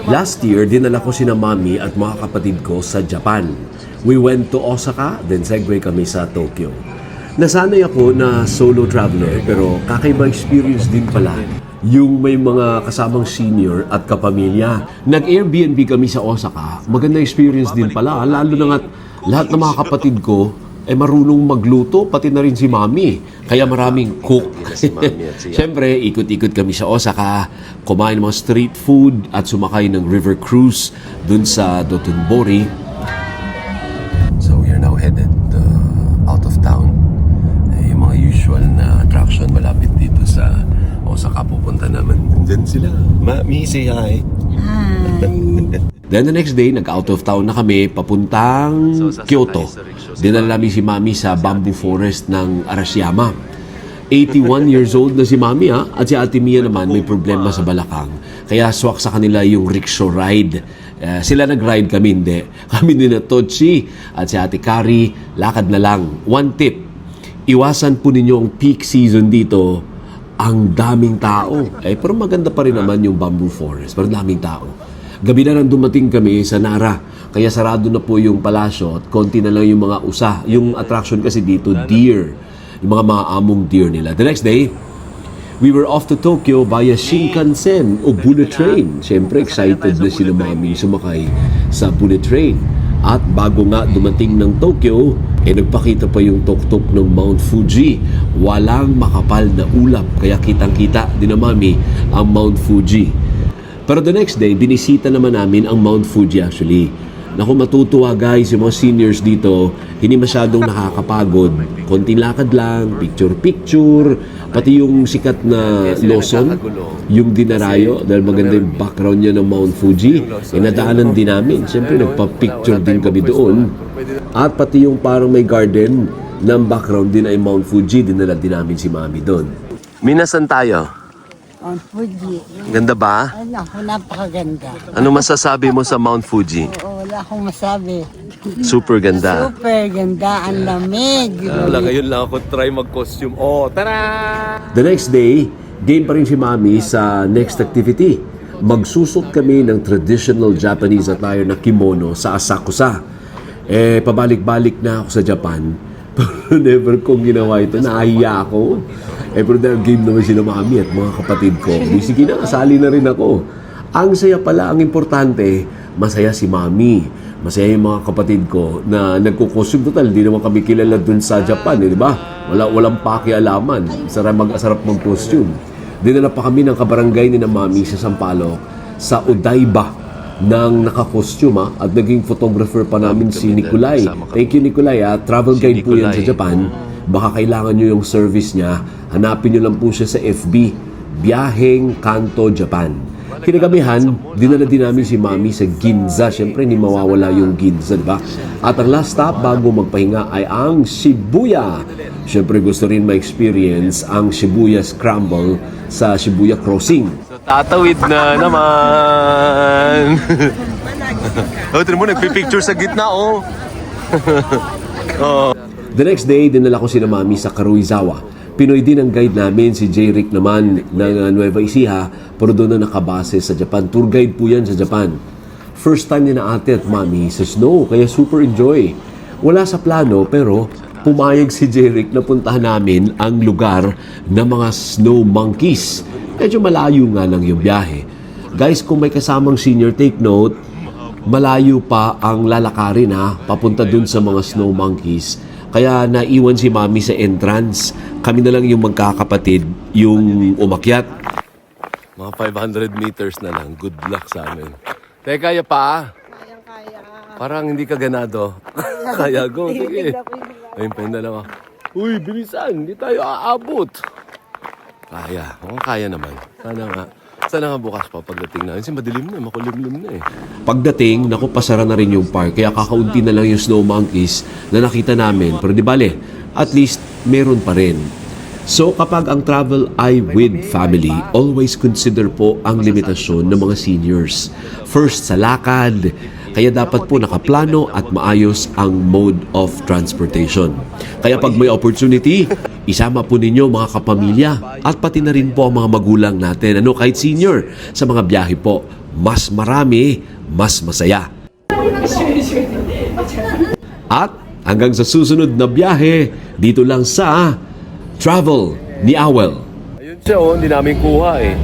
Last year, dinala ko sina mami at mga kapatid ko sa Japan. We went to Osaka, then segue kami sa Tokyo. Nasanay ako na solo traveler pero kakaiba experience din pala yung may mga kasamang senior at kapamilya. Nag-Airbnb kami sa Osaka. Maganda experience din pala. Lalo na nga't lahat ng mga kapatid ko marunong magluto, pati na rin si Mami. Kaya maraming cook. Siyempre, ikot-ikot kami sa Osaka, kumain ng mga street food at sumakay ng river cruise dun sa Dotonbori. So we are now headed out of town. Yung mga usual na attraction malapit dito sa Osaka pupunta naman. Diyan sila. Mami, say hi. Hi. Then the next day, nag-out of town na kami papuntang Kyoto. Dinala namin si Mami sa bamboo forest ng Arashiyama. 81 years old na si Mami at si Ate Mia naman may problema sa balakang. Kaya swak sa kanila yung rickshaw ride. Sila nag-ride, kami hindi. Kami din na Totsi at si Ate Kari, lakad na lang. One tip, iwasan po ninyo ang peak season dito. Ang daming tao. Pero maganda pa rin naman yung bamboo forest. Pero daming tao. Gabi na nang dumating kami sa Nara. Kaya sarado na po yung palasyo at konti na lang yung mga usa. Yung attraction kasi dito, deer. Yung mga among deer nila. The next day, we were off to Tokyo via Shinkansen o bullet train. Siyempre, excited na sila Mami sumakay sa bullet train. At bago nga dumating ng Tokyo, nagpakita pa yung tuktok ng Mount Fuji. Walang makapal na ulap. Kaya kitang-kita din na Mami ang Mount Fuji. Pero the next day, binisita naman namin ang Mount Fuji actually. Naku, matutuwa guys, yung mga seniors dito, hindi masyadong nakakapagod. Konting lakad lang, picture-picture, pati yung sikat na Lawson, yung dinarayo, dahil maganda yung background niya ng Mount Fuji, nadaanan din namin. Siyempre, nagpa-picture din kami doon. At pati yung parang may garden ng background din ay Mount Fuji, dinala din namin si Mami doon. Minasan tayo? Mount Fuji. Ganda ba? Ano, napakaganda. Ano masasabi mo sa Mount Fuji? Oo, wala akong masabi. Super ganda. Super ganda, ang lamig. Ngayon lang ako try mag-costume. Oh, tara! The next day, game pa rin si Mami sa next activity. Magsusot kami ng traditional Japanese attire na kimono sa Asakusa. Pabalik-balik na ako sa Japan. Pero never kong ginawa ito. Nahiya ako. Pero dahil game naman sila Mami at mga kapatid ko. Sige na, kasali na rin ako. Ang saya pala, ang importante, masaya si Mami. Masaya yung mga kapatid ko na nagkukostume. Total, di naman kami kilala dun sa Japan, di ba? Walang pakialaman. Sarap mag-costume. Dinala pa kami ng kabarangay ni na Mami sa Sampaloc sa Odaiba ng naka-costume at naging photographer pa namin si Nikolay. Thank you Nikolay travel guide po yan sa Japan. Baka kailangan nyo yung service niya, hanapin nyo lang po siya sa FB, Biyaheng Kanto Japan. Kinagabihan, dinala din namin si Mami sa Ginza. Siyempre, hindi mawawala yung Ginza, diba? At ang last stop bago magpahinga ay ang Shibuya. Siyempre, gusto rin ma-experience ang Shibuya Scramble sa Shibuya Crossing. So, tatawid na naman! Tignan mo, nagpipicture sa gitna, oh! The next day, dinala ko sina Mami sa Karuizawa. Pinoy din ang guide namin, si J. Rick naman ng Nueva Ecija, pero doon na nakabase sa Japan. Tour guide po yan sa Japan. First time niya na ate at Mami sa snow, kaya super enjoy. Wala sa plano, pero pumayag si J. Rick na puntahan namin ang lugar ng mga snow monkeys. Medyo malayo nga lang yung biyahe. Guys, kung may kasamang senior, take note, malayo pa ang lalakarin papunta dun sa mga snow monkeys. Kaya naiwan si Mami sa entrance. Kami na lang yung magkakapatid, yung umakyat. Mga 500 meters na lang. Good luck sa amin. Teka, kaya pa? Kayang-kaya. Parang hindi ka ganado. Kaya, go. Sige. Ayun pa yung dalawa. Uy, bilisan. Hindi tayo aabot. Kaya. Kaya naman. Sana nga bukas pa pagdating na. Kasi madilim na, makulimlim na Pagdating, naku, pasara na rin yung park. Kaya kakaunti na lang yung snow monkeys na nakita namin. Pero di bale, at least meron pa rin. So kapag ang travel ay with family, always consider po ang limitasyon ng mga seniors. First sa lakad, kaya dapat po nakaplano at maayos ang mode of transportation. Kaya pag may opportunity, Isama po ninyo mga kapamilya at pati na rin po ang mga magulang natin. Kahit senior, sa mga biyahe po, mas marami, mas masaya. At hanggang sa susunod na biyahe, dito lang sa Travel ni Awel. Ayun siya, hindi namin kuha eh.